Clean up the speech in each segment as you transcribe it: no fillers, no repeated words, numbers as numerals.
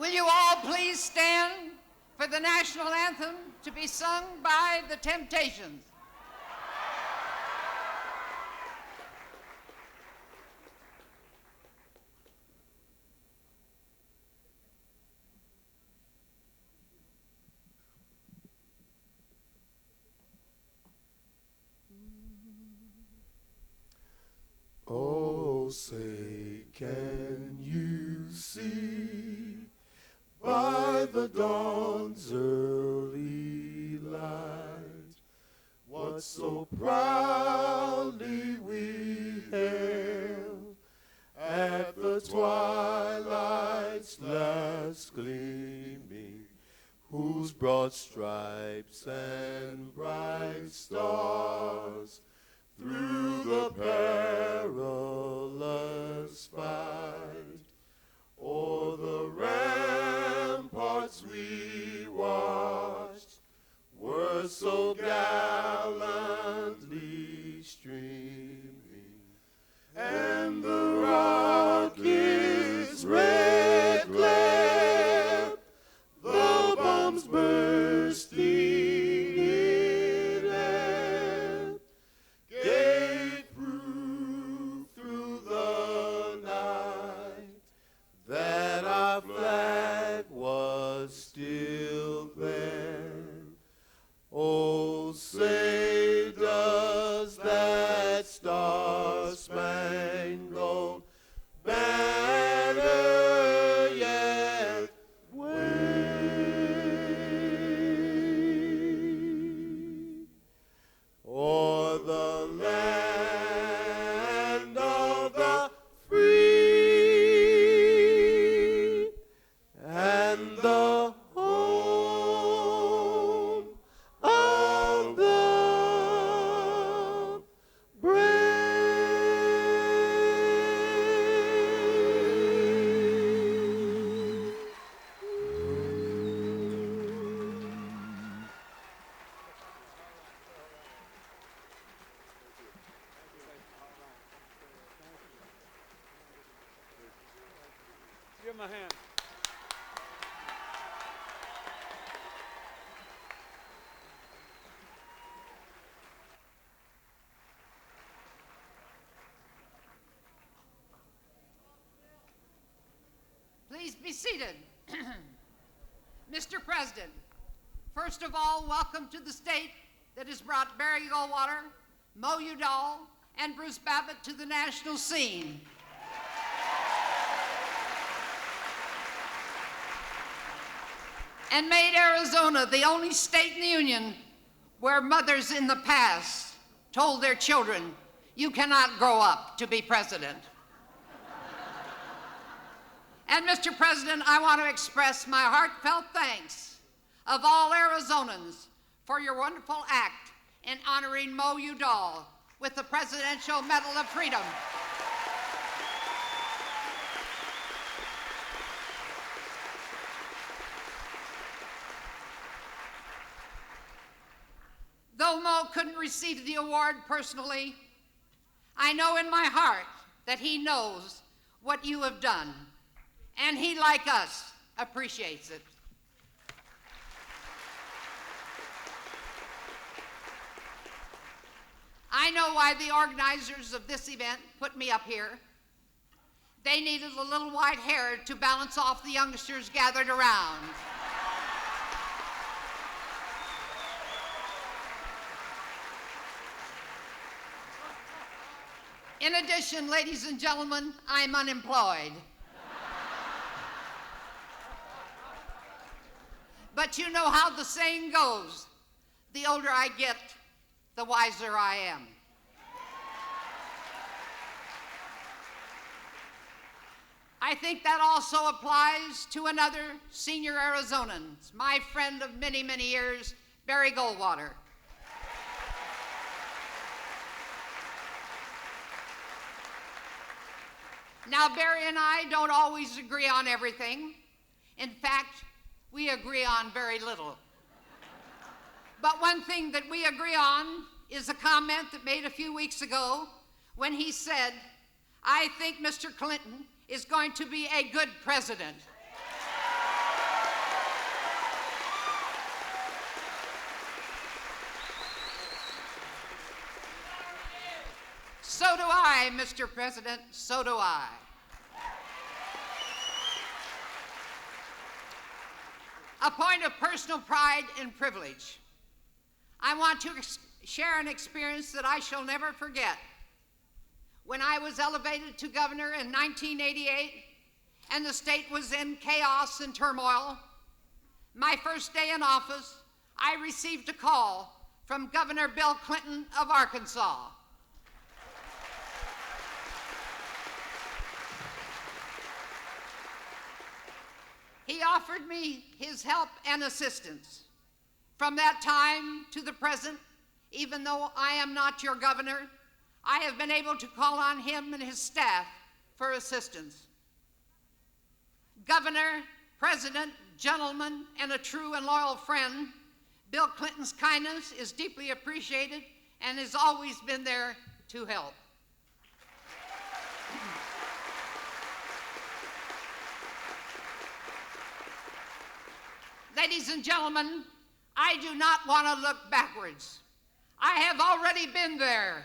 Will you all please stand for the national anthem to be sung by the Temptations? Oh, say, can you see by the dawn's early light what so proudly we hailed at the twilight's last gleaming, whose broad stripes and bright stars through the perilous fight o'er the ramparts we watched were so gallantly streaming, and the rocket's red glare, the bombs bursting in air, gave proof through the night that our flag was still there. Oh, say does that star-spangled banner yet wave o'er the land of the free and the home of the brave? Give him a hand. Please be seated. Mr. President, first of all, welcome to the state that has brought Barry Goldwater, Mo Udall, and Bruce Babbitt to the national scene. And made Arizona the only state in the union where mothers in the past told their children, "You cannot grow up to be president." And Mr. President, I want to express my heartfelt thanks of all Arizonans for your wonderful act in honoring Mo Udall with the Presidential Medal of Freedom. Though Mo couldn't receive the award personally, I know in my heart that he knows what you have done, and he, like us, appreciates it. I know why the organizers of this event put me up here. They needed a little white hair to balance off the youngsters gathered around. In addition, ladies and gentlemen, I'm unemployed. But you know how the saying goes, the older I get, the wiser I am. I think that also applies to another senior Arizonan, my friend of many, many years, Barry Goldwater. Now, Barry and I don't always agree on everything. In fact, we agree on very little. But one thing that we agree on is a comment that made a few weeks ago when he said, "I think Mr. Clinton is going to be a good president." So do I, Mr. President, so do I. A point of personal pride and privilege. I want to share an experience that I shall never forget. When I was elevated to governor in 1988 and the state was in chaos and turmoil, my first day in office, I received a call from Governor Bill Clinton of Arkansas. He offered me his help and assistance. From that time to the present, even though I am not your governor, I have been able to call on him and his staff for assistance. Governor, President, gentleman, and a true and loyal friend, Bill Clinton's kindness is deeply appreciated and has always been there to help. Ladies and gentlemen, I do not want to look backwards. I have already been there.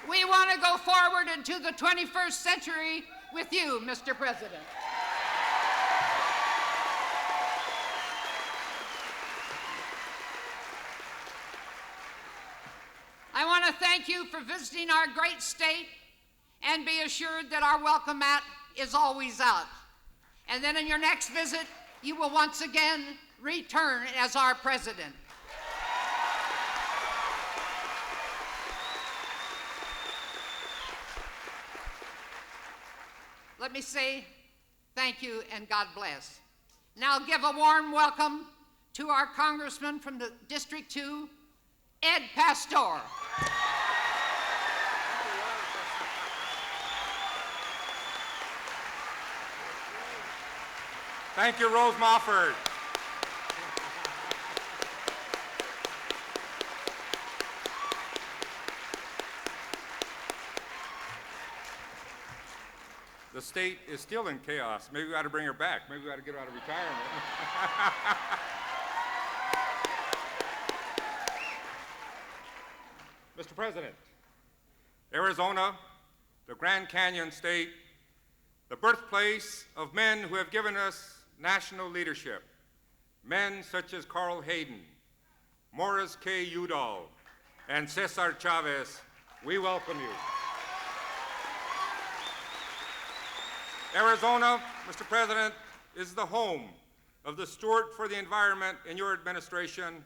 We want to go forward into the 21st century with you, Mr. President. I want to thank you for visiting our great state and be assured that our welcome mat is always out. And then in your next visit, you will once again return as our president. Let me say thank you and God bless. Now give a warm welcome to our congressman from the District 2, Ed Pastor. Thank you, Rose Mofford. The state is still in chaos. Maybe we ought to bring her back. Maybe we ought to get her out of retirement. Mr. President, Arizona, the Grand Canyon State, the birthplace of men who have given us national leadership, men such as Carl Hayden, Morris K. Udall, and Cesar Chavez, we welcome you. Arizona, Mr. President, is the home of the Steward for the Environment in your administration,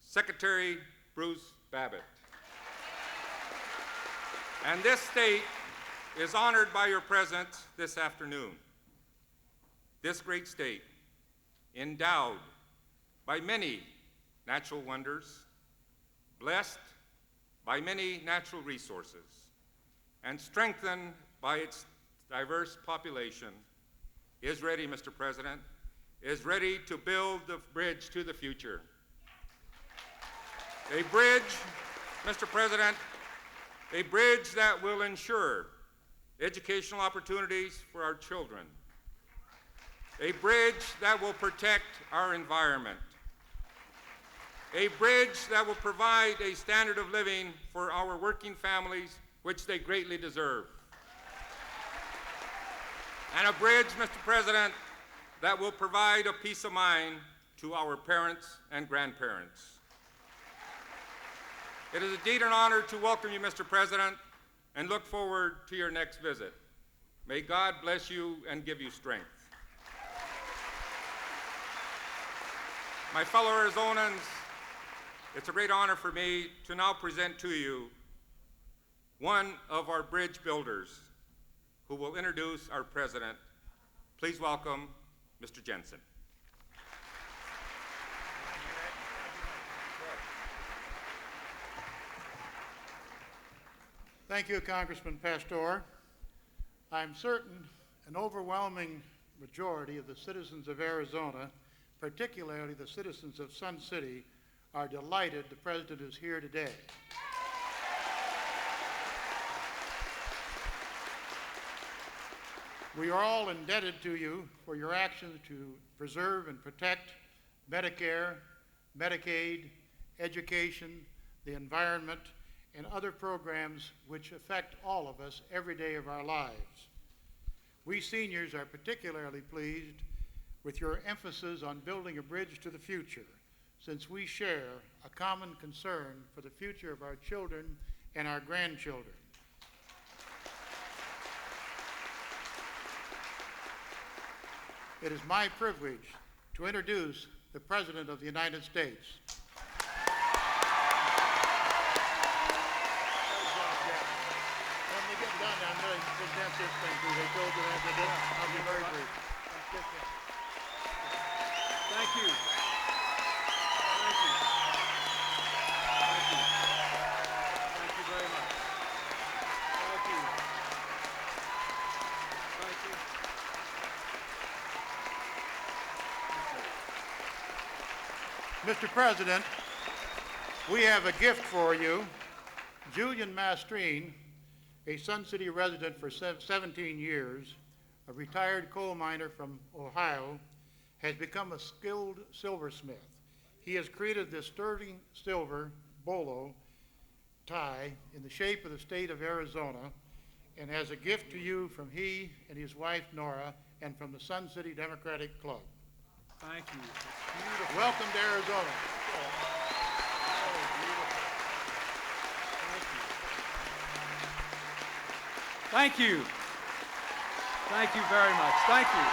Secretary Bruce Babbitt. And this state is honored by your presence this afternoon. This great state, endowed by many natural wonders, blessed by many natural resources, and strengthened by its diverse population, is ready, Mr. President, is ready to build the bridge to the future. A bridge, Mr. President, a bridge that will ensure educational opportunities for our children, a bridge that will protect our environment, a bridge that will provide a standard of living for our working families, which they greatly deserve, and a bridge, Mr. President, that will provide a peace of mind to our parents and grandparents. It is indeed an honor to welcome you, Mr. President, and look forward to your next visit. May God bless you and give you strength. My fellow Arizonans, it's a great honor for me to now present to you one of our bridge builders who will introduce our president. Please welcome Mr. Jensen. Thank you, Congressman Pastor. I'm certain an overwhelming majority of the citizens of Arizona, particularly the citizens of Sun City, are delighted the President is here today. We are all indebted to you for your actions to preserve and protect Medicare, Medicaid, education, the environment, and other programs which affect all of us every day of our lives. We seniors are particularly pleased with your emphasis on building a bridge to the future, since we share a common concern for the future of our children and our grandchildren. It is my privilege to introduce the President of the United States. When we get done, I'm going to present this thing to you. They told you that to do. I'll be very brief. Thank you. Thank you. Thank you. Thank you very much. Thank you. Thank you. Mr. President, we have a gift for you. Julian Mastrine, a Sun City resident for 17 years, a retired coal miner from Ohio, has become a skilled silversmith. He has created this sterling silver bolo tie in the shape of the state of Arizona, and as a gift to you from he and his wife Nora, and from the Sun City Democratic Club. Thank you. Beautiful. Welcome to Arizona. Thank you. Thank you very much. Thank you.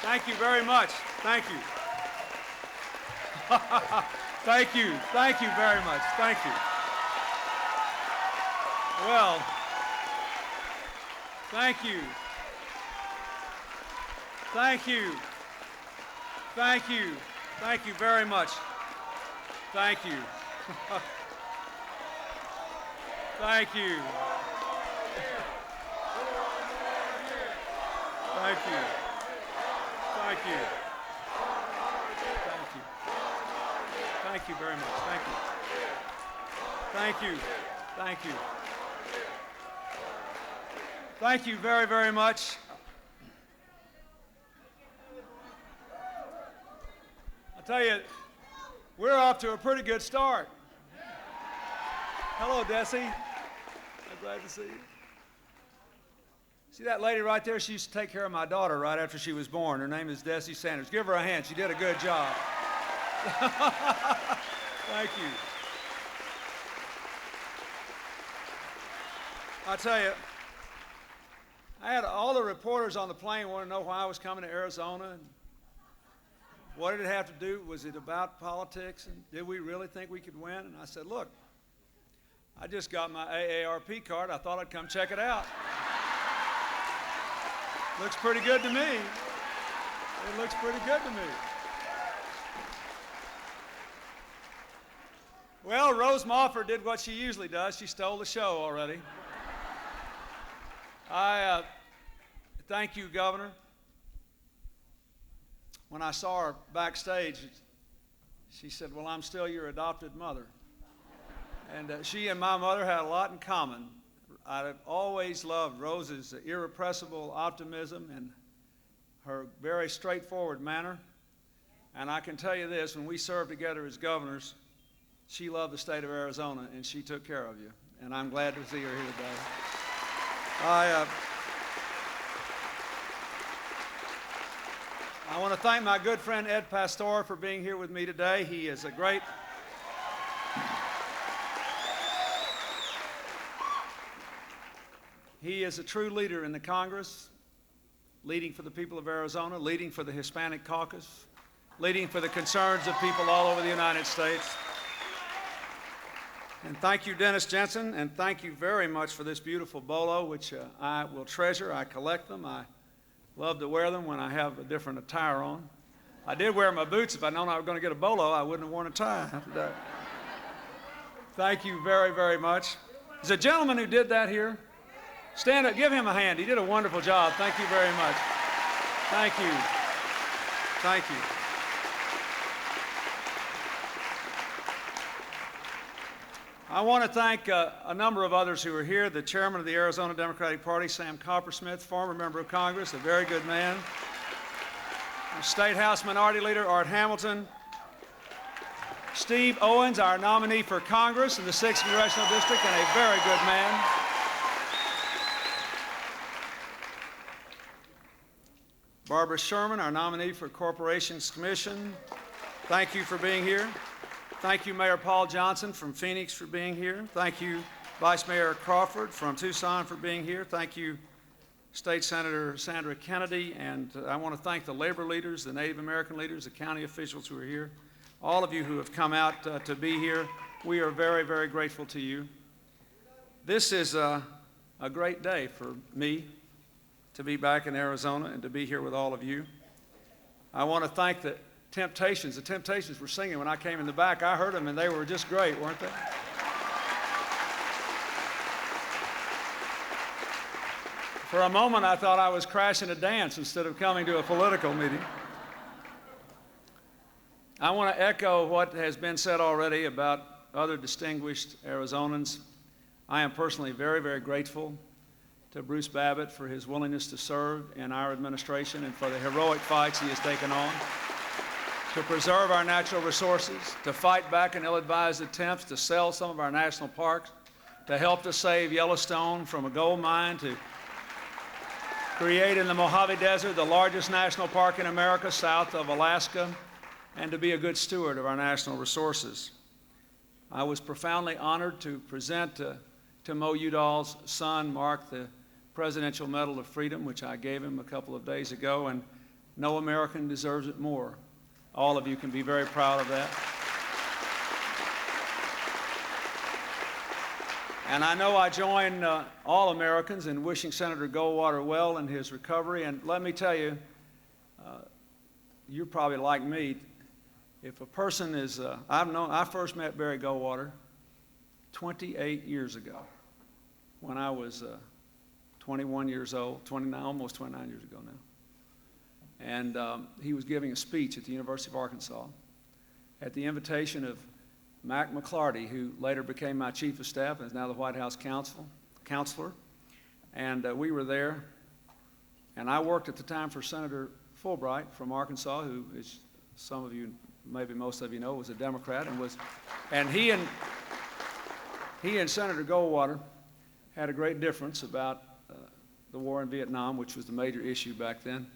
Thank you very much. Thank you. Thank you. Thank you very much. Thank you. Well, thank you. Thank you. Thank you. Thank you very much. Thank you. Thank you. Thank you. Thank you. Thank you. Thank you very much. Thank you. Thank you. Thank you. Thank you very, very much. I'll tell you, we're off to a pretty good start. Hello, Desi. I'm glad to see you. See that lady right there? She used to take care of my daughter right after she was born. Her name is Desi Sanders. Give her a hand. She did a good job. Thank you. I tell you, I had all the reporters on the plane want to know why I was coming to Arizona. And what did it have to do? Was it about politics? And did we really think we could win? And I said, look, I just got my AARP card. I thought I'd come check it out. Looks pretty good to me. It looks pretty good to me. Well, Rose Mofford did what she usually does. She stole the show already. I thank you, Governor. When I saw her backstage, she said, well, I'm still your adopted mother. And she and my mother had a lot in common. I've always loved Rose's irrepressible optimism and her very straightforward manner. And I can tell you this, when we served together as governors, she loved the state of Arizona, and she took care of you. And I'm glad to see her here today. I want to thank my good friend Ed Pastor for being here with me today. He is a great... He is a true leader in the Congress, leading for the people of Arizona, leading for the Hispanic caucus, leading for the concerns of people all over the United States. And thank you, Dennis Jensen, and thank you very much for this beautiful bolo, which I will treasure. I collect them. I love to wear them when I have a different attire on. I did wear my boots. If I'd known I was going to get a bolo, I wouldn't have worn a tie today. Thank you very, very much. There's a gentleman who did that here. Stand up. Give him a hand. He did a wonderful job. Thank you very much. Thank you. Thank you. I want to thank a number of others who are here. The chairman of the Arizona Democratic Party, Sam Coppersmith, former member of Congress, a very good man. The State House Minority Leader, Art Hamilton. Steve Owens, our nominee for Congress in the 6th Congressional District, and a very good man. Barbara Sherman, our nominee for Corporations Commission. Thank you for being here. Thank you, Mayor Paul Johnson from Phoenix for being here. Thank you, Vice Mayor Crawford from Tucson for being here. Thank you, State Senator Sandra Kennedy. And I want to thank the labor leaders, the Native American leaders, the county officials who are here, all of you who have come out to be here. We are very, very grateful to you. This is a great day for me to be back in Arizona and to be here with all of you. I want to thank the Temptations. The Temptations were singing when I came in the back. I heard them, and they were just great, weren't they? For a moment, I thought I was crashing a dance instead of coming to a political meeting. I want to echo what has been said already about other distinguished Arizonans. I am personally very, very grateful to Bruce Babbitt for his willingness to serve in our administration and for the heroic fights he has taken on to preserve our natural resources, to fight back in ill-advised attempts to sell some of our national parks, to help to save Yellowstone from a gold mine, to create in the Mojave Desert the largest national park in America south of Alaska, and to be a good steward of our national resources. I was profoundly honored to present to Mo Udall's son, Mark, the Presidential Medal of Freedom, which I gave him a couple of days ago, and no American deserves it more. All of you can be very proud of that. And I know I join all Americans in wishing Senator Goldwater well in his recovery. And let me tell you, you're probably like me. If a person is, I first met Barry Goldwater 28 years ago when I was 21 years old, almost 29 years ago now. And he was giving a speech at the University of Arkansas at the invitation of Mac McClarty, who later became my chief of staff and is now the White House counselor. And we were there. And I worked at the time for Senator Fulbright from Arkansas, who, as some of you, maybe most of you know, was a Democrat. And he and Senator Goldwater had a great difference about the war in Vietnam, which was the major issue back then.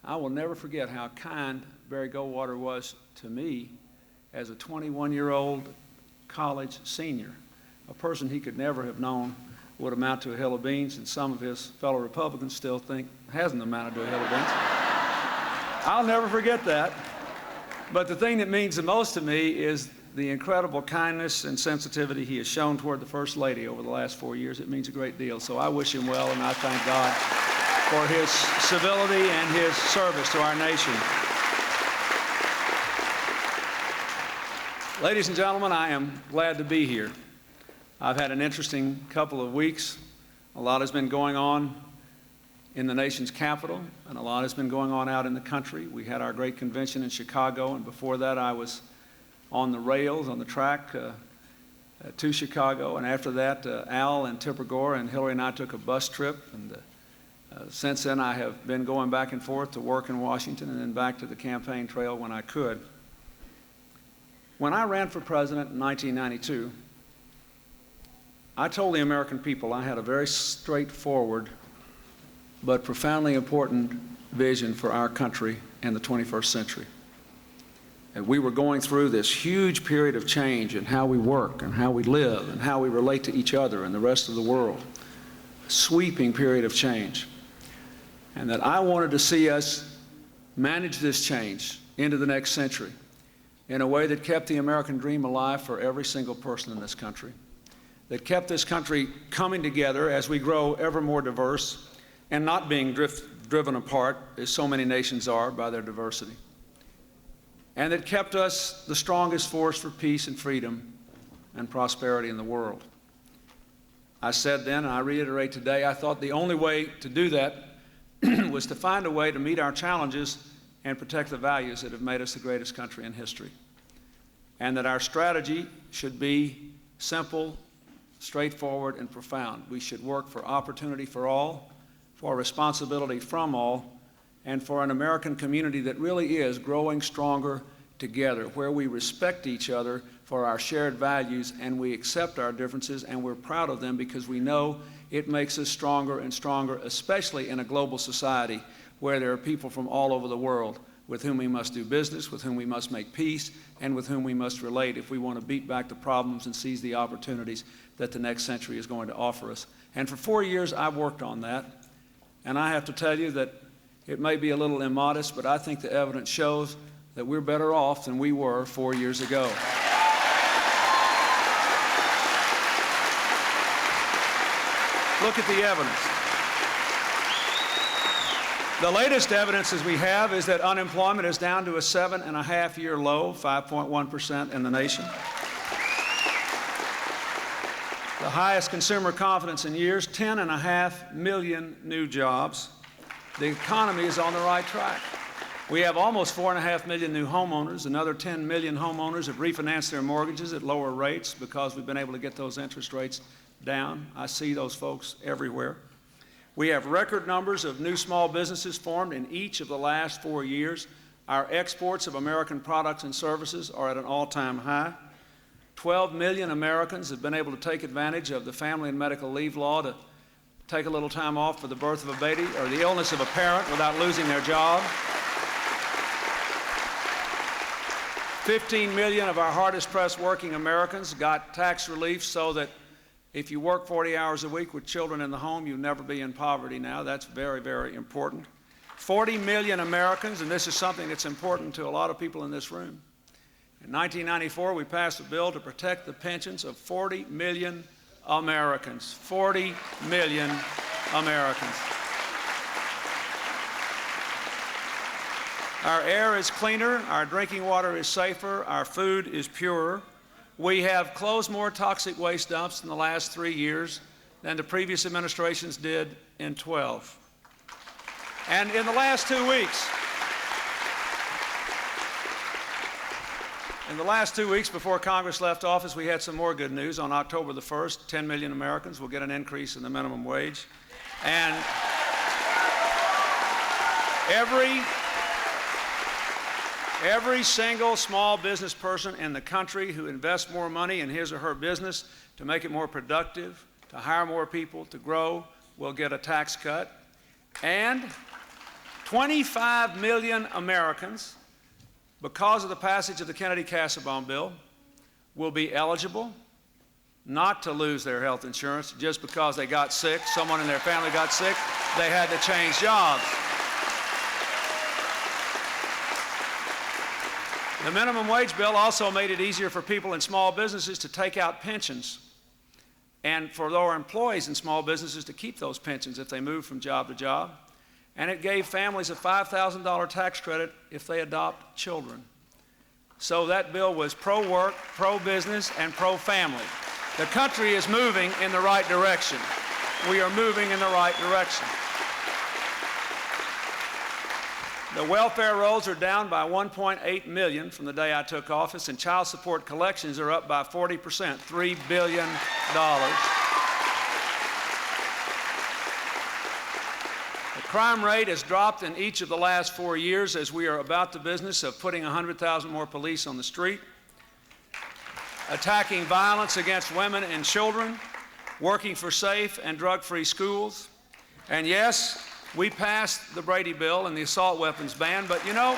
I will never forget how kind Barry Goldwater was to me as a 21-year-old college senior. A person he could never have known would amount to a hill of beans, and some of his fellow Republicans still think hasn't amounted to a hill of beans. I'll never forget that. But the thing that means the most to me is the incredible kindness and sensitivity he has shown toward the First Lady over the last 4 years. It means a great deal. So I wish him well, and I thank God for his civility and his service to our nation. Ladies and gentlemen, I am glad to be here. I've had an interesting couple of weeks. A lot has been going on in the nation's capital, and a lot has been going on out in the country. We had our great convention in Chicago, and before that I was on the rails, on the track to Chicago, and after that Al and Tipper Gore and Hillary and I took a bus trip, and since then I have been going back and forth to work in Washington and then back to the campaign trail when I could. When I ran for president in 1992, I told the American people I had a very straightforward but profoundly important vision for our country in the 21st century. And we were going through this huge period of change in how we work and how we live and how we relate to each other and the rest of the world. A sweeping period of change. And that I wanted to see us manage this change into the next century in a way that kept the American dream alive for every single person in this country, that kept this country coming together as we grow ever more diverse and not being driven apart, as so many nations are, by their diversity, and that kept us the strongest force for peace and freedom and prosperity in the world. I said then, and I reiterate today, I thought the only way to do that was to find a way to meet our challenges and protect the values that have made us the greatest country in history. And that our strategy should be simple, straightforward, and profound. We should work for opportunity for all, for responsibility from all, and for an American community that really is growing stronger together, where we respect each other for our shared values and we accept our differences and we're proud of them because we know it makes us stronger and stronger, especially in a global society where there are people from all over the world with whom we must do business, with whom we must make peace, and with whom we must relate if we want to beat back the problems and seize the opportunities that the next century is going to offer us. And for 4 years, I've worked on that. And I have to tell you that it may be a little immodest, but I think the evidence shows that we're better off than we were 4 years ago. Look at the evidence. The latest evidence as we have is that unemployment is down to a 7.5-year low, 5.1% in the nation. The highest consumer confidence in years, 10.5 million new jobs. The economy is on the right track. We have almost 4.5 million new homeowners. Another 10 million homeowners have refinanced their mortgages at lower rates because we've been able to get those interest rates down. I see those folks everywhere. We have record numbers of new small businesses formed in each of the last 4 years. Our exports of American products and services are at an all-time high. 12 million Americans have been able to take advantage of the family and medical leave law to take a little time off for the birth of a baby or the illness of a parent without losing their job. 15 million of our hardest pressed working Americans got tax relief so that if you work 40 hours a week with children in the home, you'll never be in poverty now. That's very, very important. 40 million Americans, and this is something that's important to a lot of people in this room. In 1994, we passed a bill to protect the pensions of 40 million Americans. 40 million Americans. Our air is cleaner, our drinking water is safer, our food is purer. We have closed more toxic waste dumps in the last 3 years than the previous administrations did in 12. And in the last 2 weeks, before Congress left office, we had some more good news. On October the 1st, 10 million Americans will get an increase in the minimum wage. And every single small business person in the country who invests more money in his or her business to make it more productive, to hire more people, to grow, will get a tax cut. And 25 million Americans, because of the passage of the Kennedy-Kassebaum bill, will be eligible not to lose their health insurance just because they got sick, someone in their family got sick, they had to change jobs. The minimum wage bill also made it easier for people in small businesses to take out pensions and for lower employees in small businesses to keep those pensions if they move from job to job. And it gave families a $5,000 tax credit if they adopt children. So that bill was pro-work, pro-business, and pro-family. The country is moving in the right direction. We are moving in the right direction. The welfare rolls are down by 1.8 million from the day I took office, and child support collections are up by 40%, $3 billion. The crime rate has dropped in each of the last 4 years as we are about the business of putting 100,000 more police on the street, attacking violence against women and children, working for safe and drug-free schools. And yes, we passed the Brady bill and the assault weapons ban, but you know,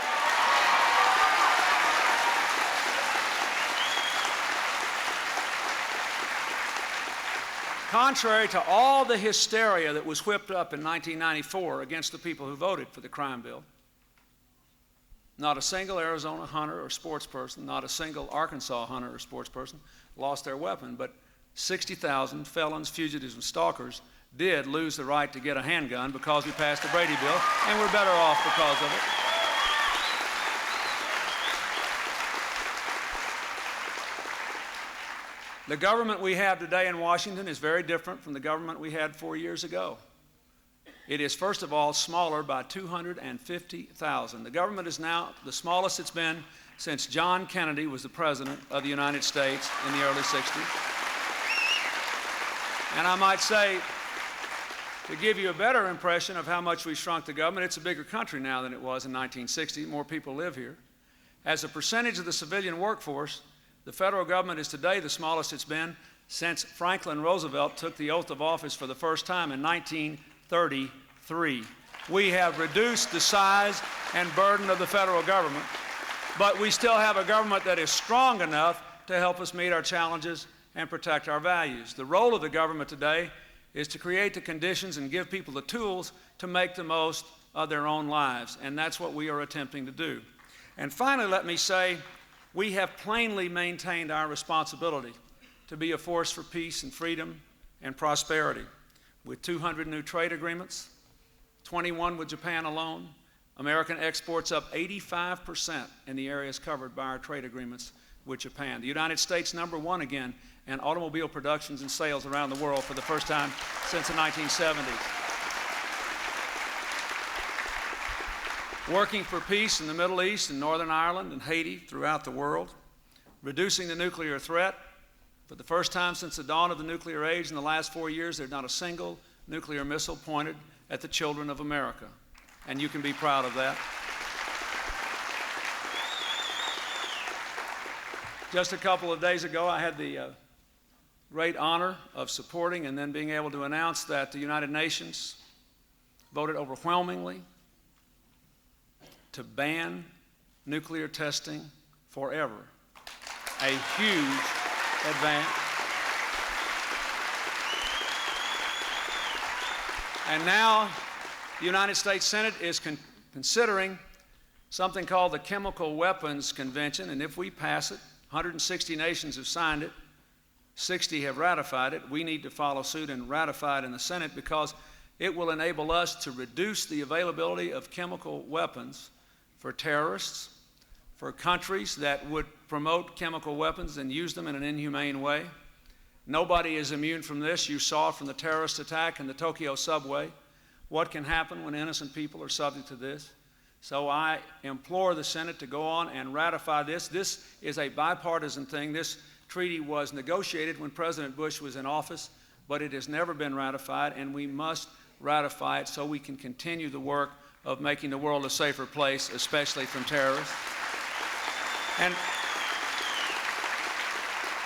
contrary to all the hysteria that was whipped up in 1994 against the people who voted for the crime bill, not a single Arizona hunter or sports person, not a single Arkansas hunter or sports person lost their weapon, but 60,000 felons, fugitives, and stalkers did lose the right to get a handgun because we passed the Brady bill, and we're better off because of it. The government we have today in Washington is very different from the government we had 4 years ago. It is, first of all, smaller by 250,000. The government is now the smallest it's been since John Kennedy was the President of the United States in the early 60s. And I might say, to give you a better impression of how much we shrunk the government, it's a bigger country now than it was in 1960. More people live here. As a percentage of the civilian workforce, the federal government is today the smallest it's been since Franklin Roosevelt took the oath of office for the first time in 1933. We have reduced the size and burden of the federal government, but we still have a government that is strong enough to help us meet our challenges and protect our values. The role of the government today is to create the conditions and give people the tools to make the most of their own lives, and that's what we are attempting to do. And finally, let me say, we have plainly maintained our responsibility to be a force for peace and freedom and prosperity, with 200 new trade agreements, 21 with Japan alone. American exports up 85% in the areas covered by our trade agreements with Japan. The United States #1 again in automobile productions and sales around the world for the first time since the 1970s. Working for peace in the Middle East and Northern Ireland and Haiti throughout the world. Reducing the nuclear threat. For the first time since the dawn of the nuclear age in the last 4 years, there's not a single nuclear missile pointed at the children of America. And you can be proud of that. Just a couple of days ago, I had the great honor of supporting and then being able to announce that the United Nations voted overwhelmingly to ban nuclear testing forever. A huge advance. And now the United States Senate is considering something called the Chemical Weapons Convention, and if we pass it, 160 nations have signed it, 60 have ratified it. We need to follow suit and ratify it in the Senate because it will enable us to reduce the availability of chemical weapons for terrorists, for countries that would promote chemical weapons and use them in an inhumane way. Nobody is immune from this. You saw from the terrorist attack in the Tokyo subway what can happen when innocent people are subject to this. So I implore the Senate to go on and ratify this. This is a bipartisan thing. This treaty was negotiated when President Bush was in office, but it has never been ratified, and we must ratify it so we can continue the work of making the world a safer place, especially from terrorists. And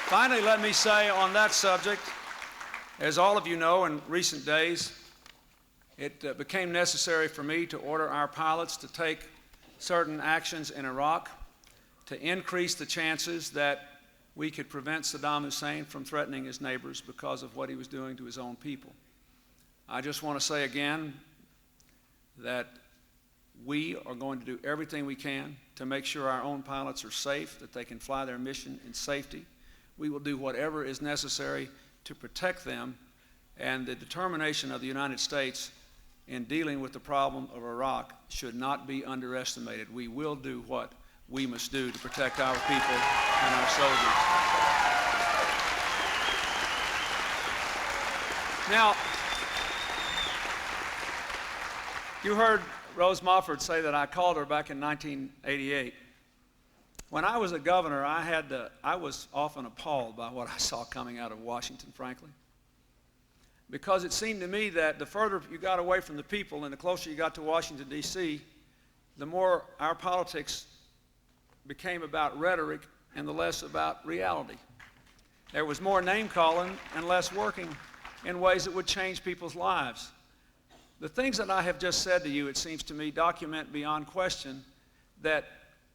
finally, let me say on that subject, as all of you know, in recent days, it became necessary for me to order our pilots to take certain actions in Iraq to increase the chances that we could prevent Saddam Hussein from threatening his neighbors because of what he was doing to his own people. I just want to say again that we are going to do everything we can to make sure our own pilots are safe, that they can fly their mission in safety. We will do whatever is necessary to protect them, and the determination of the United States in dealing with the problem of Iraq should not be underestimated. We will do what we must do to protect our people and our soldiers. Now, you heard Rose Mofford say that I called her back in 1988. When I was a governor, I was often appalled by what I saw coming out of Washington, frankly. Because it seemed to me that the further you got away from the people and the closer you got to Washington, D.C., the more our politics became about rhetoric and the less about reality. There was more name-calling and less working in ways that would change people's lives. The things that I have just said to you, it seems to me, document beyond question that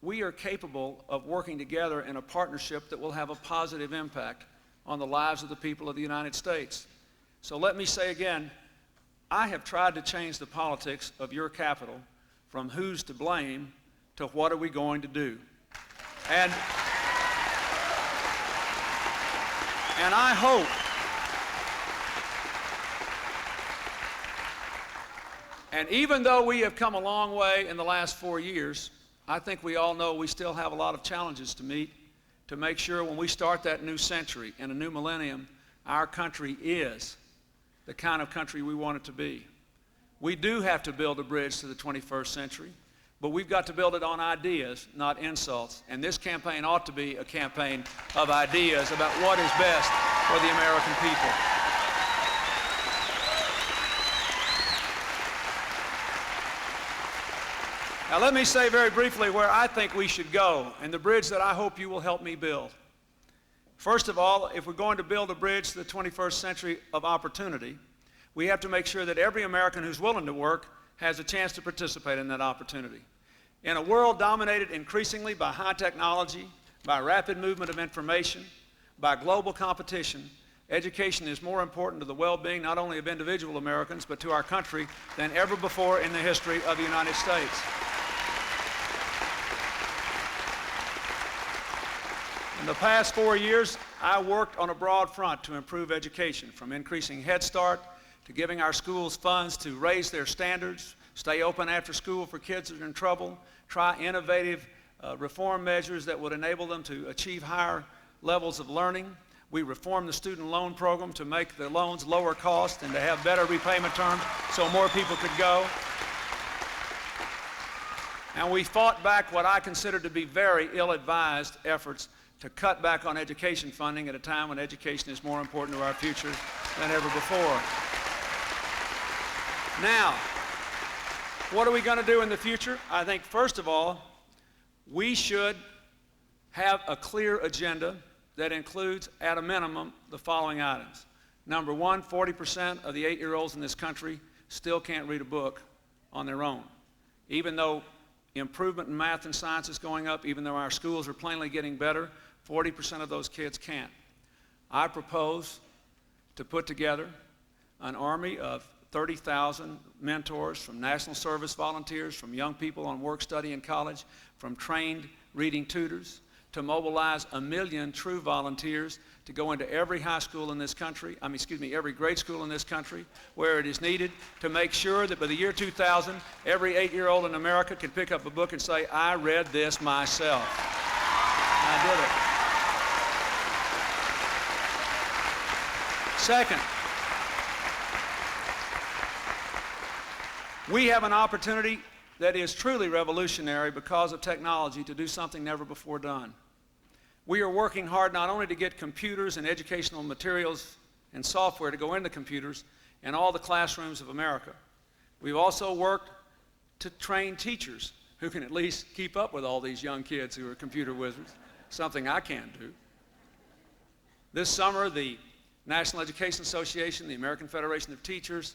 we are capable of working together in a partnership that will have a positive impact on the lives of the people of the United States. So let me say again, I have tried to change the politics of your capital from who's to blame to what are we going to do. And I hope and even though we have come a long way in the last 4 years, I think we all know we still have a lot of challenges to meet to make sure when we start that new century and a new millennium, our country is the kind of country we want it to be. We do have to build a bridge to the 21st century, but we've got to build it on ideas, not insults. And this campaign ought to be a campaign of ideas about what is best for the American people. Now let me say very briefly where I think we should go and the bridge that I hope you will help me build. First of all, if we're going to build a bridge to the 21st century of opportunity, we have to make sure that every American who's willing to work has a chance to participate in that opportunity. In a world dominated increasingly by high technology, by rapid movement of information, by global competition, education is more important to the well-being not only of individual Americans, but to our country than ever before in the history of the United States. In the past 4 years, I worked on a broad front to improve education, from increasing Head Start to giving our schools funds to raise their standards, stay open after school for kids that are in trouble, try innovative reform measures that would enable them to achieve higher levels of learning. We reformed the student loan program to make the loans lower cost and to have better repayment terms so more people could go. And we fought back what I consider to be very ill-advised efforts to cut back on education funding at a time when education is more important to our future than ever before. Now, what are we going to do in the future? I think, first of all, we should have a clear agenda that includes, at a minimum, the following items. Number one, 40% of the 8-year-olds in this country still can't read a book on their own. Even though improvement in math and science is going up, even though our schools are plainly getting better, 40% of those kids can't. I propose to put together an army of 30,000 mentors, from national service volunteers, from young people on work study in college, from trained reading tutors, to mobilize 1 million true volunteers to go into every high school in this country, every grade school in this country where it is needed, to make sure that by the year 2000, every 8-year-old in America can pick up a book and say, I read this myself. I did it. Second, we have an opportunity that is truly revolutionary because of technology to do something never before done. We are working hard not only to get computers and educational materials and software to go into computers in all the classrooms of America. We've also worked to train teachers who can at least keep up with all these young kids who are computer wizards, something I can't do. This summer, the National Education Association, the American Federation of Teachers,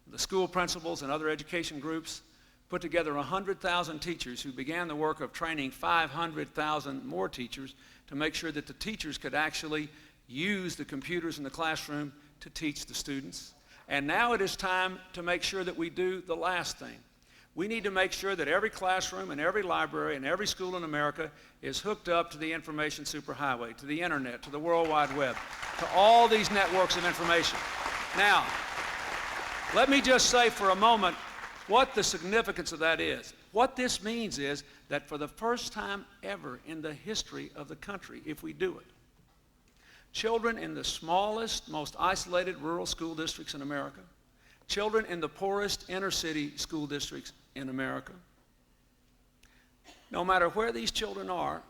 the school principals and other education groups put together 100,000 teachers who began the work of training 500,000 more teachers to make sure that the teachers could actually use the computers in the classroom to teach the students. And now it is time to make sure that we do the last thing. We need to make sure that every classroom and every library and every school in America is hooked up to the information superhighway, to the internet, to the World Wide Web, to all these networks of information. Now, let me just say for a moment what the significance of that is. What this means is that for the first time ever in the history of the country, if we do it, children in the smallest, most isolated rural school districts in America, children in the poorest inner city school districts in America, no matter where these children are,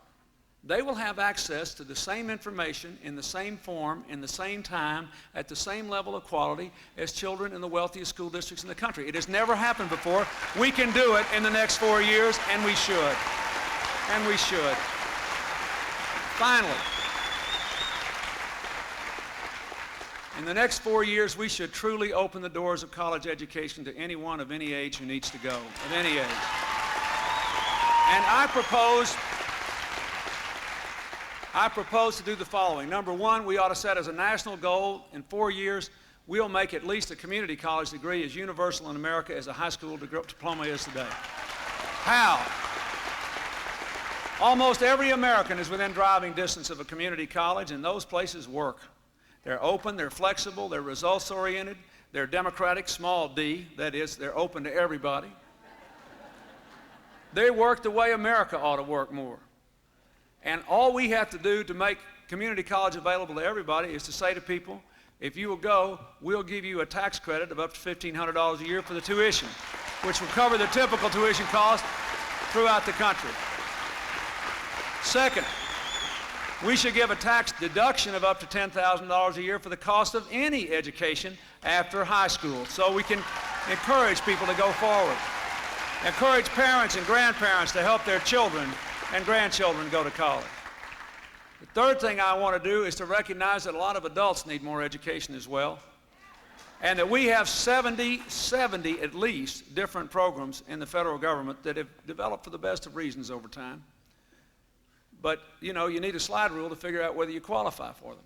they will have access to the same information in the same form, in the same time, at the same level of quality as children in the wealthiest school districts in the country. It has never happened before. We can do it in the next 4 years, and we should. And we should. Finally, in the next 4 years, we should truly open the doors of college education to anyone of any age who needs to go, of any age. And I propose to do the following. Number one, we ought to set as a national goal in 4 years, we'll make at least a community college degree as universal in America as a high school diploma is today. How? Almost every American is within driving distance of a community college, and those places work. They're open, they're flexible, they're results-oriented, they're democratic, small d, that is, they're open to everybody. They work the way America ought to work more. And all we have to do to make community college available to everybody is to say to people, if you will go, we'll give you a tax credit of up to $1,500 a year for the tuition, which will cover the typical tuition cost throughout the country. Second, we should give a tax deduction of up to $10,000 a year for the cost of any education after high school, so we can encourage people to go forward. Encourage parents and grandparents to help their children and grandchildren go to college. The third thing I want to do is to recognize that a lot of adults need more education as well, and that we have 70 at least different programs in the federal government that have developed for the best of reasons over time. But, you know, you need a slide rule to figure out whether you qualify for them.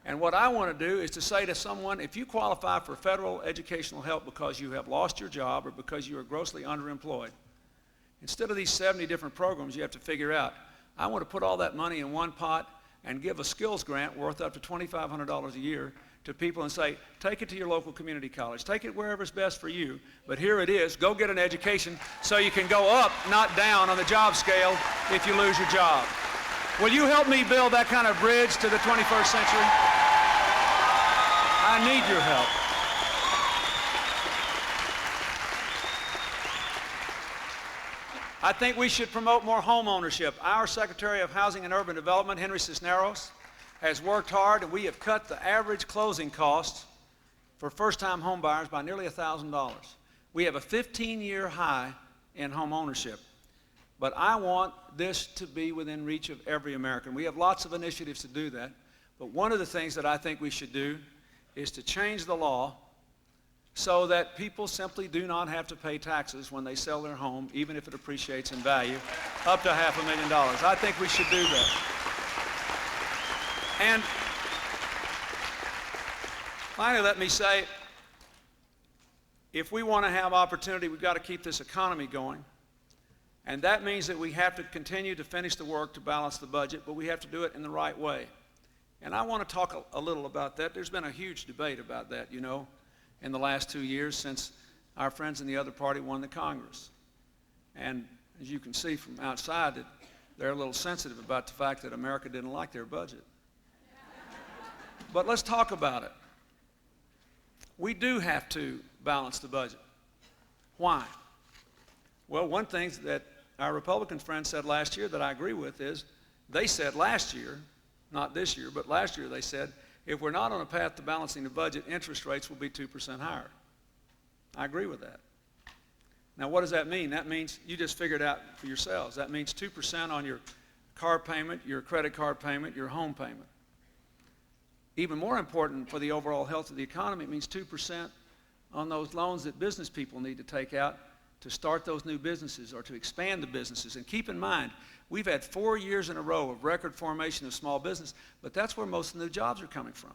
And what I want to do is to say to someone, if you qualify for federal educational help because you have lost your job or because you are grossly underemployed, instead of these 70 different programs you have to figure out, I want to put all that money in one pot and give a skills grant worth up to $2,500 a year to people and say, take it to your local community college. Take it wherever's best for you, but here it is. Go get an education so you can go up, not down on the job scale if you lose your job. Will you help me build that kind of bridge to the 21st century? I need your help. I think we should promote more home ownership. Our Secretary of Housing and Urban Development, Henry Cisneros, has worked hard, and we have cut the average closing costs for first-time home buyers by nearly $1,000. We have a 15-year high in home ownership. But I want this to be within reach of every American. We have lots of initiatives to do that, but one of the things that I think we should do is to change the law so that people simply do not have to pay taxes when they sell their home, even if it appreciates in value, up to $500,000. I think we should do that. And finally, let me say, if we want to have opportunity, we've got to keep this economy going. And that means that we have to continue to finish the work to balance the budget, but we have to do it in the right way. And I want to talk a little about that. There's been a huge debate about that, you know, in the last 2 years since our friends in the other party won the Congress. And as you can see from outside, that they're a little sensitive about the fact that America didn't like their budget. But let's talk about it. We do have to balance the budget. Why? Well, one thing that our Republican friends said last year that I agree with is, they said last year, not this year, but last year they said, if we're not on a path to balancing the budget, interest rates will be 2% higher. I agree with that. Now, what does that mean? That means, you just figure it out for yourselves. That means 2% on your car payment, your credit card payment, your home payment. Even more important for the overall health of the economy, it means 2% on those loans that business people need to take out to start those new businesses or to expand the businesses. And keep in mind, we've had 4 years in a row of record formation of small business, but that's where most of the jobs are coming from.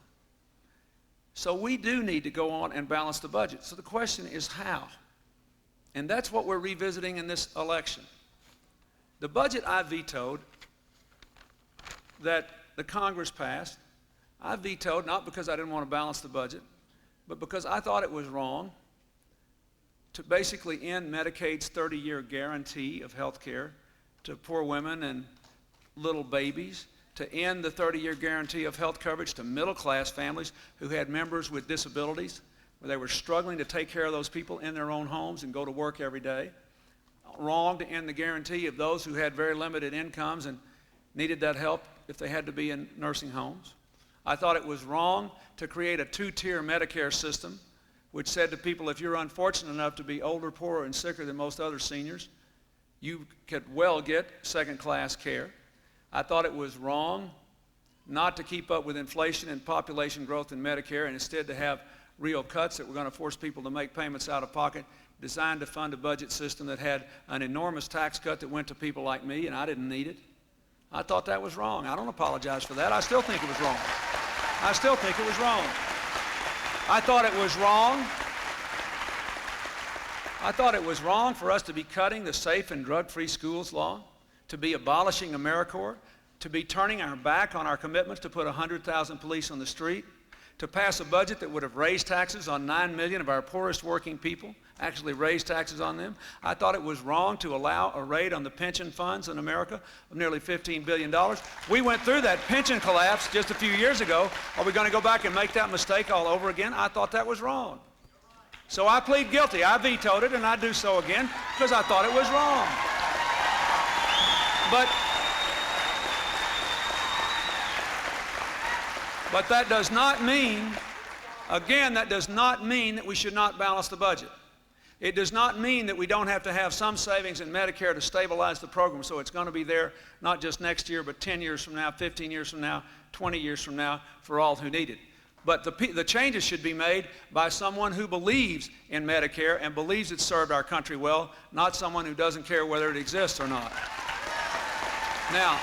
So we do need to go on and balance the budget. So the question is how? And that's what we're revisiting in this election. The budget I vetoed that the Congress passed, I vetoed not because I didn't want to balance the budget, but because I thought it was wrong to basically end Medicaid's 30-year guarantee of health care to poor women and little babies, to end the 30-year guarantee of health coverage to middle-class families who had members with disabilities, where they were struggling to take care of those people in their own homes and go to work every day. Wrong to end the guarantee of those who had very limited incomes and needed that help if they had to be in nursing homes. I thought it was wrong to create a two-tier Medicare system which said to people, if you're unfortunate enough to be older, poorer, and sicker than most other seniors, you could well get second-class care. I thought it was wrong not to keep up with inflation and population growth in Medicare and instead to have real cuts that were going to force people to make payments out of pocket, designed to fund a budget system that had an enormous tax cut that went to people like me, and I didn't need it. I thought that was wrong. I don't apologize for that. I still think it was wrong. I still think it was wrong. I thought it was wrong. I thought it was wrong for us to be cutting the safe and drug-free schools law, to be abolishing AmeriCorps, to be turning our back on our commitments to put 100,000 police on the street, to pass a budget that would have raised taxes on 9 million of our poorest working people, actually raised taxes on them. I thought it was wrong to allow a raid on the pension funds in America of nearly $15 billion. We went through that pension collapse just a few years ago. Are we going to go back and make that mistake all over again? I thought that was wrong. So I plead guilty. I vetoed it, and I do so again because I thought it was wrong. But that does not mean, again, that does not mean that we should not balance the budget. It does not mean that we don't have to have some savings in Medicare to stabilize the program, so it's going to be there not just next year, but 10 years from now, 15 years from now, 20 years from now, for all who need it. But the changes should be made by someone who believes in Medicare and believes it's served our country well, not someone who doesn't care whether it exists or not. Now,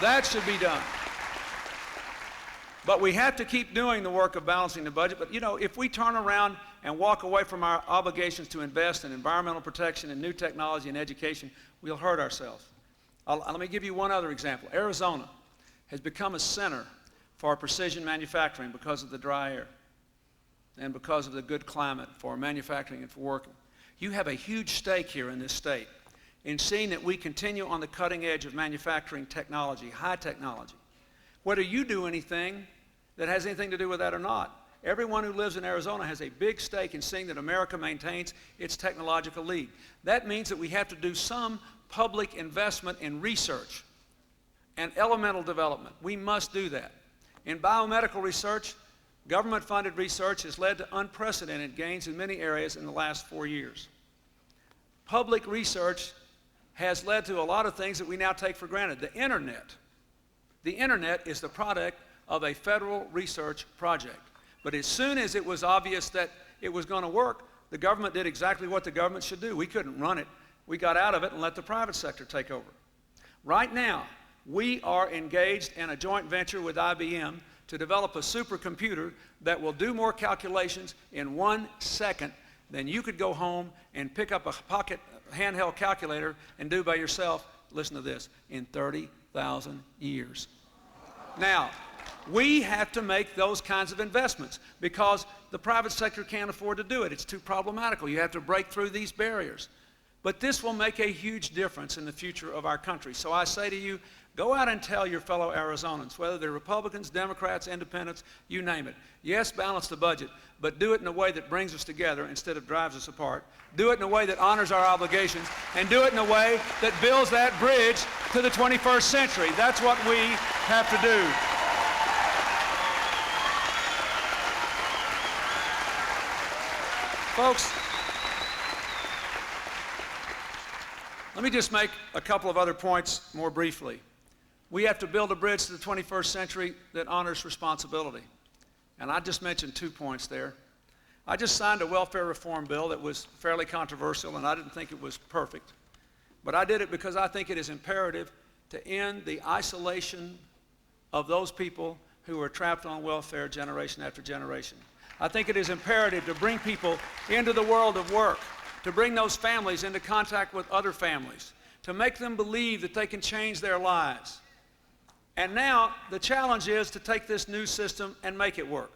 that should be done. But we have to keep doing the work of balancing the budget. But, you know, if we turn around and walk away from our obligations to invest in environmental protection and new technology and education, we'll hurt ourselves. Let me give you one other example. Arizona has become a center for precision manufacturing because of the dry air and because of the good climate for manufacturing and for working. You have a huge stake here in this state in seeing that we continue on the cutting edge of manufacturing technology, high technology. Whether you do anything that has anything to do with that or not, everyone who lives in Arizona has a big stake in seeing that America maintains its technological lead. That means that we have to do some public investment in research and elemental development. We must do that. In biomedical research, government-funded research has led to unprecedented gains in many areas in the last 4 years. Public research has led to a lot of things that we now take for granted. The internet is the product of a federal research project. But as soon as it was obvious that it was going to work, the government did exactly what the government should do. We couldn't run it. We got out of it and let the private sector take over. Right now, we are engaged in a joint venture with IBM to develop a supercomputer that will do more calculations in 1 second than you could go home and pick up a pocket handheld calculator and do by yourself, listen to this, in 30,000 years. Now, we have to make those kinds of investments because the private sector can't afford to do it. It's too problematical. You have to break through these barriers. But this will make a huge difference in the future of our country. So I say to you, go out and tell your fellow Arizonans, whether they're Republicans, Democrats, Independents, you name it. Yes, balance the budget, but do it in a way that brings us together instead of drives us apart. Do it in a way that honors our obligations, and do it in a way that builds that bridge to the 21st century. That's what we have to do. Folks, let me just make a couple of other points more briefly. We have to build a bridge to the 21st century that honors responsibility. And I just mentioned 2 points there. I just signed a welfare reform bill that was fairly controversial, and I didn't think it was perfect. But I did it because I think it is imperative to end the isolation of those people who are trapped on welfare generation after generation. I think it is imperative to bring people into the world of work, to bring those families into contact with other families, to make them believe that they can change their lives. And now the challenge is to take this new system and make it work.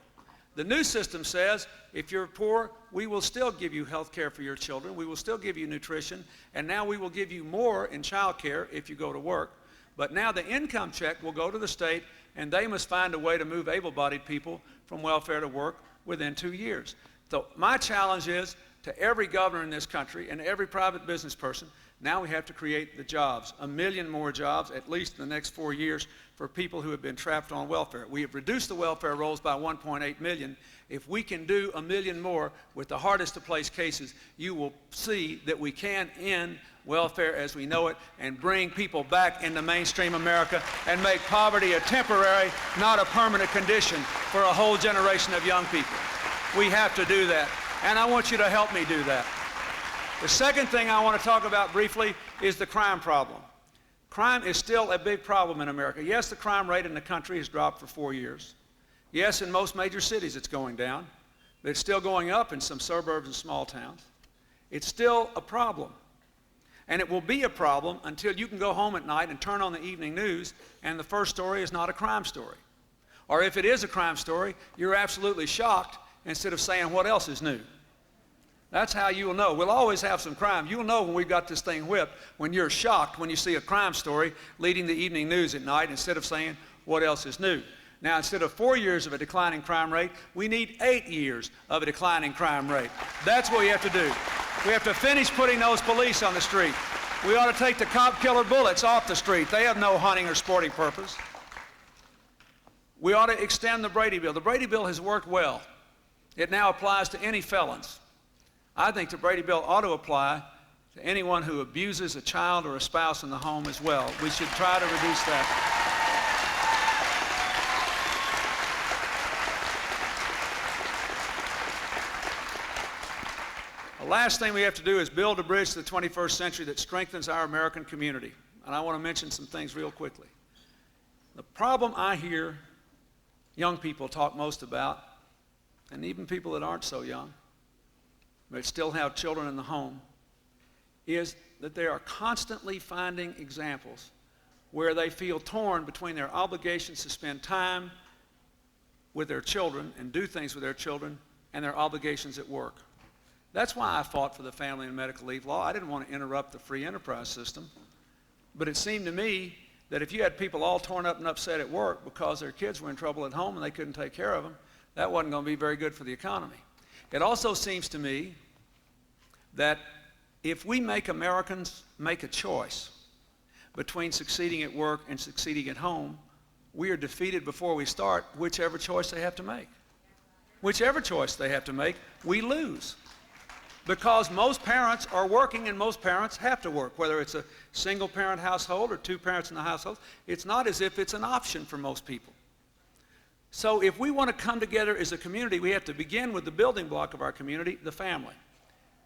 The new system says, if you're poor, we will still give you health care for your children, we will still give you nutrition, and now we will give you more in child care if you go to work. But now the income check will go to the state, and they must find a way to move able-bodied people from welfare to work within 2 years. So my challenge is to every governor in this country and every private business person, now we have to create the jobs, 1 million more jobs, at least in the next 4 years, for people who have been trapped on welfare. We have reduced the welfare rolls by 1.8 million. If we can do 1 million more with the hardest to place cases, you will see that we can end welfare as we know it and bring people back into mainstream America and make poverty a temporary, not a permanent condition for a whole generation of young people. We have to do that, and I want you to help me do that. The second thing I want to talk about briefly is the crime problem. Crime is still a big problem in America. Yes, the crime rate in the country has dropped for 4 years. Yes, in most major cities it's going down, but it's still going up in some suburbs and small towns. It's still a problem. And it will be a problem until you can go home at night and turn on the evening news and the first story is not a crime story. Or if it is a crime story, you're absolutely shocked instead of saying what else is new. That's how you will know. We'll always have some crime. You'll know when we've got this thing whipped, when you're shocked when you see a crime story leading the evening news at night instead of saying what else is new. Now, instead of 4 years of a declining crime rate, we need 8 years of a declining crime rate. That's what we have to do. We have to finish putting those police on the street. We ought to take the cop killer bullets off the street. They have no hunting or sporting purpose. We ought to extend the Brady Bill. The Brady Bill has worked well. It now applies to any felons. I think the Brady Bill ought to apply to anyone who abuses a child or a spouse in the home as well. We should try to reduce that. The last thing we have to do is build a bridge to the 21st century that strengthens our American community. And I want to mention some things real quickly. The problem I hear young people talk most about, and even people that aren't so young, but still have children in the home, is that they are constantly finding examples where they feel torn between their obligations to spend time with their children and do things with their children and their obligations at work. That's why I fought for the family and medical leave law. I didn't want to interrupt the free enterprise system, but it seemed to me that if you had people all torn up and upset at work because their kids were in trouble at home and they couldn't take care of them, that wasn't going to be very good for the economy. It also seems to me that if we make Americans make a choice between succeeding at work and succeeding at home, we are defeated before we start whichever choice they have to make. Whichever choice they have to make, we lose. Because most parents are working and most parents have to work, whether it's a single parent household or two parents in the household. It's not as if it's an option for most people. So if we want to come together as a community, we have to begin with the building block of our community, the family.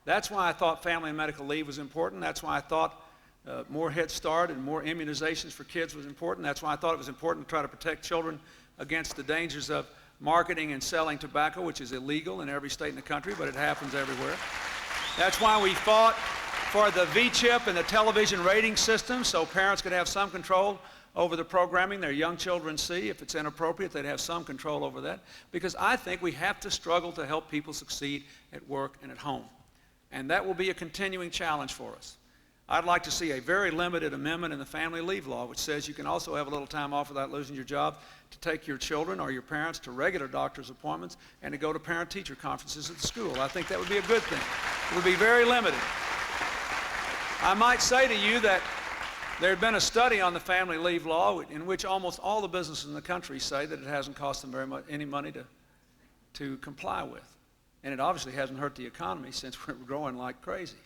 That's why I thought family and medical leave was important. That's why I thought more Head Start and more immunizations for kids was important. That's why I thought it was important to try to protect children against the dangers of marketing and selling tobacco, which is illegal in every state in the country, but it happens everywhere. That's why we fought for the V-chip and the television rating system so parents could have some control over the programming their young children see. If it's inappropriate, they'd have some control over that. Because I think we have to struggle to help people succeed at work and at home. And that will be a continuing challenge for us. I'd like to see a very limited amendment in the family leave law, which says you can also have a little time off without losing your job to take your children or your parents to regular doctor's appointments and to go to parent-teacher conferences at the school. I think that would be a good thing. It would be very limited. I might say to you that there had been a study on the family leave law in which almost all the businesses in the country say that it hasn't cost them very much any money to comply with. And it obviously hasn't hurt the economy since we're growing like crazy.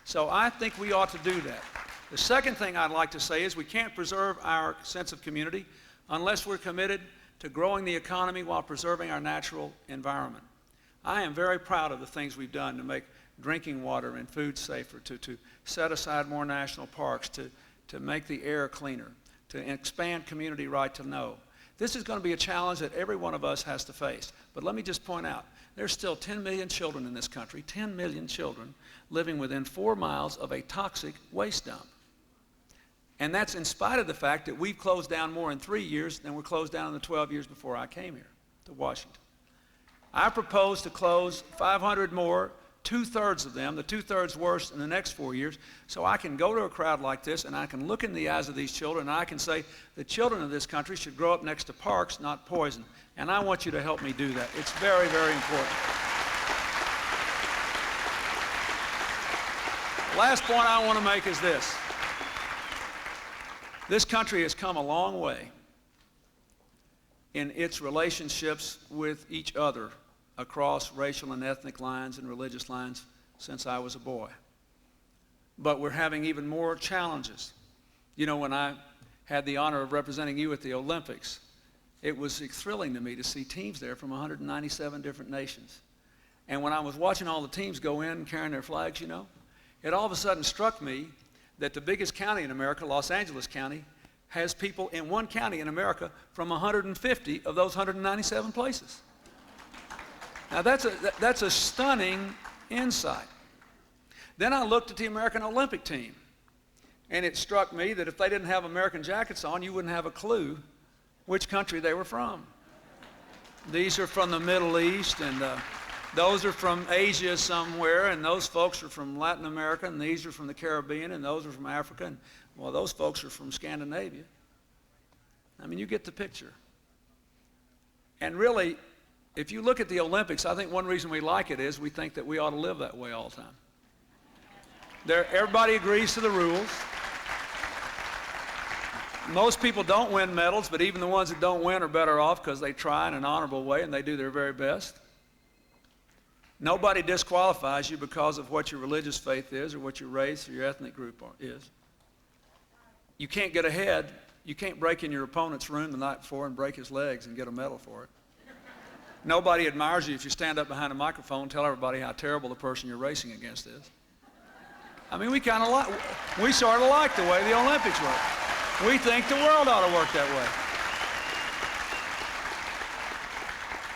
So I think we ought to do that. The second thing I'd like to say is we can't preserve our sense of community unless we're committed to growing the economy while preserving our natural environment. I am very proud of the things we've done to make drinking water and food safer, to set aside more national parks, to make the air cleaner, to expand community right to know. This is going to be a challenge that every one of us has to face. But let me just point out, there's still 10 million children in this country, 10 million children living within 4 miles of a toxic waste dump. And that's in spite of the fact that we've closed down more in 3 years than were closed down in the 12 years before I came here to Washington. I propose to close 500 more, 2/3 of them, the 2/3 worst in the next 4 years, so I can go to a crowd like this and I can look in the eyes of these children and I can say the children of this country should grow up next to parks, not poison. And I want you to help me do that. It's very, very important. The last point I want to make is this. This country has come a long way in its relationships with each other across racial and ethnic lines and religious lines since I was a boy. But we're having even more challenges. You know, when I had the honor of representing you at the Olympics, it was thrilling to me to see teams there from 197 different nations. And when I was watching all the teams go in carrying their flags, you know, it all of a sudden struck me that the biggest county in America, Los Angeles County, has people in one county in America from 150 of those 197 places. Now that's a stunning insight. Then I looked at the American Olympic team, and it struck me that if they didn't have American jackets on, you wouldn't have a clue which country they were from. These are from the Middle East, and those are from Asia somewhere, and those folks are from Latin America, and these are from the Caribbean, and those are from Africa, and well, those folks are from Scandinavia. I mean, you get the picture. And really, if you look at the Olympics, I think one reason we like it is we think that we ought to live that way all the time. Everybody agrees to the rules. Most people don't win medals, but even the ones that don't win are better off because they try in an honorable way and they do their very best. Nobody disqualifies you because of what your religious faith is or what your race or your ethnic group is. You can't get ahead. You can't break in your opponent's room the night before and break his legs and get a medal for it. Nobody admires you if you stand up behind a microphone and tell everybody how terrible the person you're racing against is. I mean, we sort of like the way the Olympics work. We think the world ought to work that way.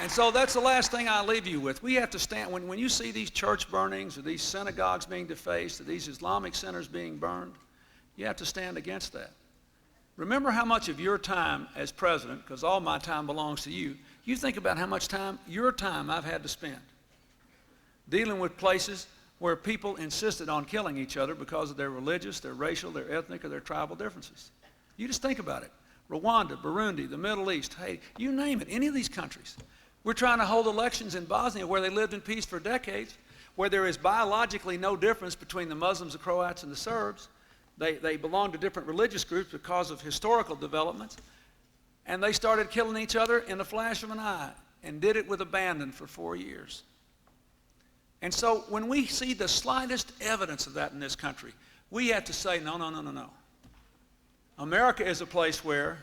And so that's the last thing I leave you with. We have to stand, when you see these church burnings or these synagogues being defaced or these Islamic centers being burned, you have to stand against that. Remember how much of your time as president, because all my time belongs to you, you think about how much your time I've had to spend dealing with places where people insisted on killing each other because of their religious, their racial, their ethnic, or their tribal differences. You just think about it. Rwanda, Burundi, the Middle East, Haiti, you name it, any of these countries. We're trying to hold elections in Bosnia where they lived in peace for decades, where there is biologically no difference between the Muslims, the Croats, and the Serbs. They belong to different religious groups because of historical developments. And they started killing each other in the flash of an eye and did it with abandon for 4 years. And so when we see the slightest evidence of that in this country, we have to say, no, no, no, no, no. America is a place where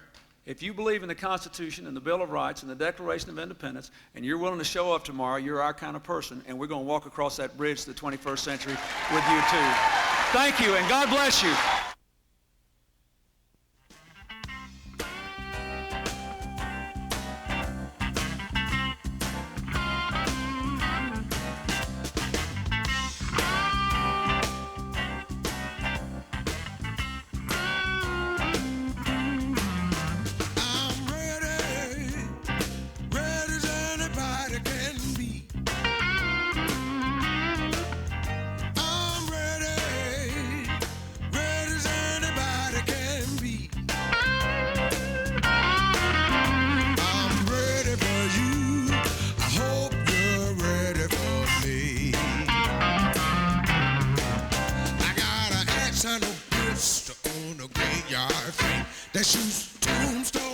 if you believe in the Constitution and the Bill of Rights and the Declaration of Independence and you're willing to show up tomorrow, you're our kind of person, and we're going to walk across that bridge to the 21st century with you too. Thank you, and God bless you. On a graveyard train that shoots tombstones.